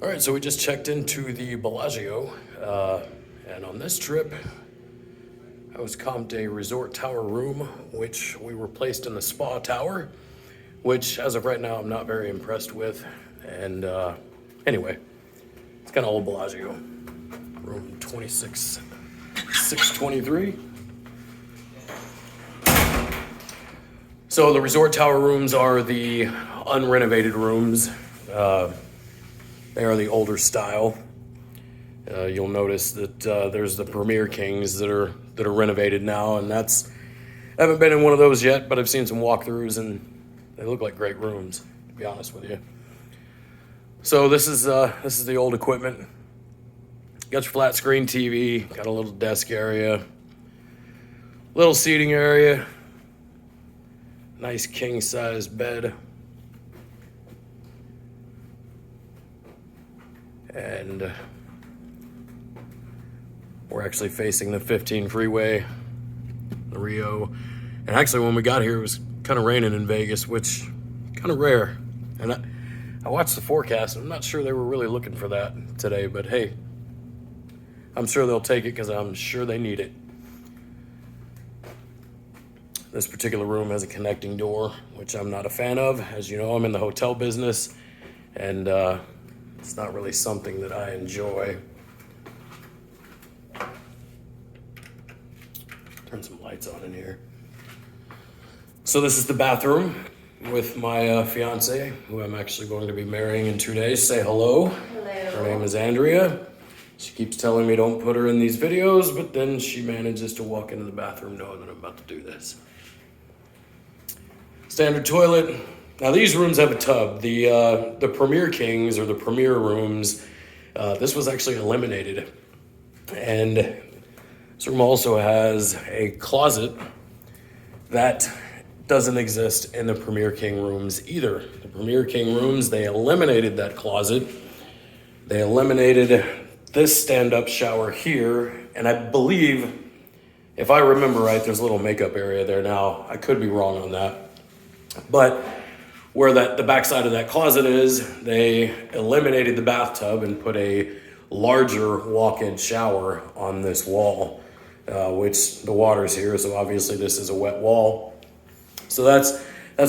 All right, so we just checked into the Bellagio, and on this trip, I was comped a resort tower room, which we were placed in the spa tower, which as of right now, I'm not very impressed with. And anyway, it's kind of old Bellagio, room 623. So the resort tower rooms are the unrenovated rooms. They are the older style. You'll notice that there's the Premier Kings that are renovated now, and I haven't been in one of those yet, but I've seen some walkthroughs, and they look like great rooms, to be honest with you. So this is the old equipment. Got your flat screen TV, got a little desk area, little seating area, nice king size bed. And we're actually facing the 15 freeway, the Rio. And actually when we got here, it was kind of raining in Vegas, which kind of rare. And I watched the forecast, and I'm not sure they were really looking for that today, but hey, I'm sure they'll take it because I'm sure they need it. This particular room has a connecting door, which I'm not a fan of. As you know, I'm in the hotel business, and it's not really something that I enjoy. Turn some lights on in here. So this is the bathroom with my fiance, who I'm actually going to be marrying in 2 days. Say hello. Hello. Her name is Andrea. She keeps telling me don't put her in these videos, but then she manages to walk into the bathroom knowing that I'm about to do this. Standard toilet. Now these rooms have a tub. The Premier Kings, or the Premier rooms, this was actually eliminated. And this room also has a closet that doesn't exist in the Premier King rooms either. The Premier King rooms, they eliminated that closet. They eliminated this stand-up shower here. And I believe, if I remember right, there's a little makeup area there now. I could be wrong on that. But where the backside of that closet is, they eliminated the bathtub and put a larger walk-in shower on this wall, which the water's here, so obviously this is a wet wall. So that's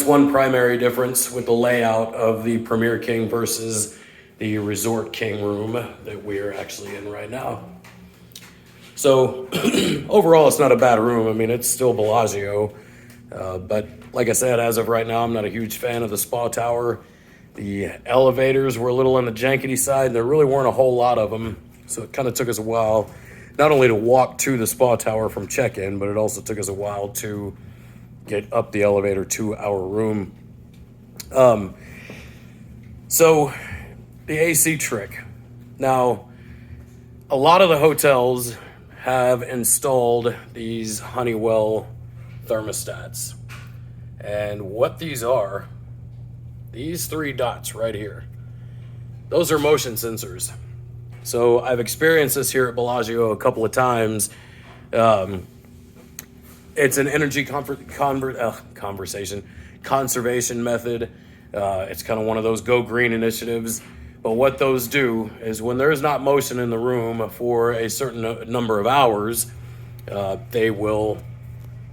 one primary difference with the layout of the Premier King versus the Resort King room that we're actually in right now. So overall, it's not a bad room. I mean, it's still Bellagio, but like I said, as of right now, I'm not a huge fan of the spa tower. The elevators were a little on the jankety side, and there really weren't a whole lot of them. So it kind of took us a while, not only to walk to the spa tower from check-in, but it also took us a while to get up the elevator to our room. So the AC trick. Now, a lot of the hotels have installed these Honeywell thermostats. And what these are, these three dots right here, those are motion sensors. So I've experienced this here at Bellagio a couple of times. It's an energy conservation method. It's kind of one of those go green initiatives. But what those do is when there's not motion in the room for a certain number of hours, they will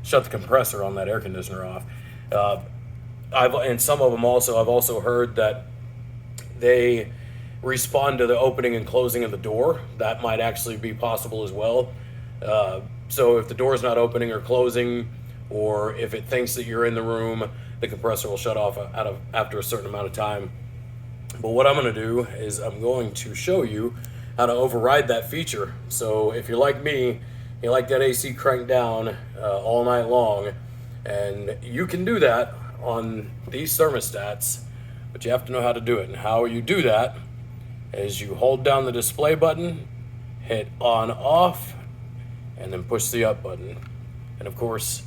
shut the compressor on that air conditioner off. And some of them also, I've also heard that they respond to the opening and closing of the door. That might actually be possible as well. So if the door's not opening or closing, or if it thinks that you're in the room, the compressor will shut off after a certain amount of time. But what I'm going to do is I'm going to show you how to override that feature. So if you're like me, you like that AC cranked down all night long, and you can do that on these thermostats, but you have to know how to do it. And how you do that is you hold down the display button, hit on off, and then push the up button. And of course,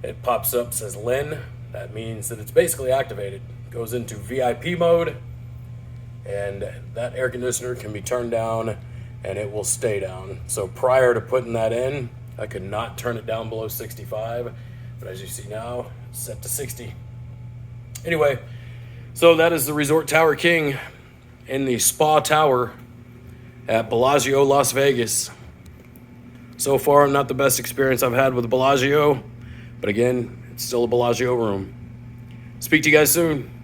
it pops up, says Lin. That means that it's basically activated. It goes into VIP mode, and that air conditioner can be turned down and it will stay down. So prior to putting that in, I could not turn it down below 65, but as you see now, it's set to 60. Anyway, so that is the Resort Tower King. in the Spa Tower at Bellagio, Las Vegas. So far, not the best experience I've had with the Bellagio, but again, it's still a Bellagio room. Speak to you guys soon.